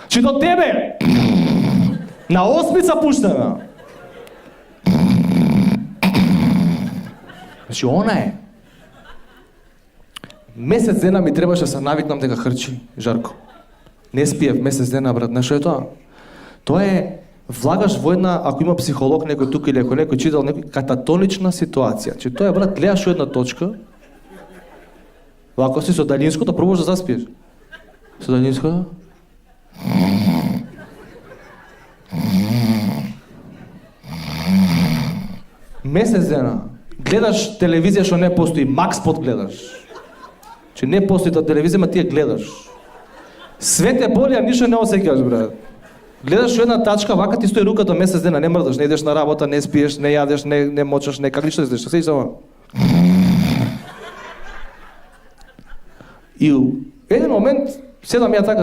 Че до тебе на осмица пуштена. Значи она е. Месец дена ми требаше да се навикнам дека хрчи, Жарко. Не спиев месец дена, брат, знаеш што е тоа? Тоа е влагаш во една, ако има психолог некој тука или ако некој читал некој кататонична ситуација. Че тоа е, брат, гледаш во една точка, ако си со далинско, да пробуваш да заспиеш. Со далинско? Месец дена. Гледаш телевизија што не постои, Макспот гледаш. Че не постои та телевизија, ма ти ја гледаш. Свет е боли, а ништо не осеќаш, брат. Гледаш една тачка, вака ти стои руката месец дена, не мрдаш, не идеш на работа, не спиеш, не јадеш, не мочаш, не как ли што издеш, се и само. И у еден момент седам ја така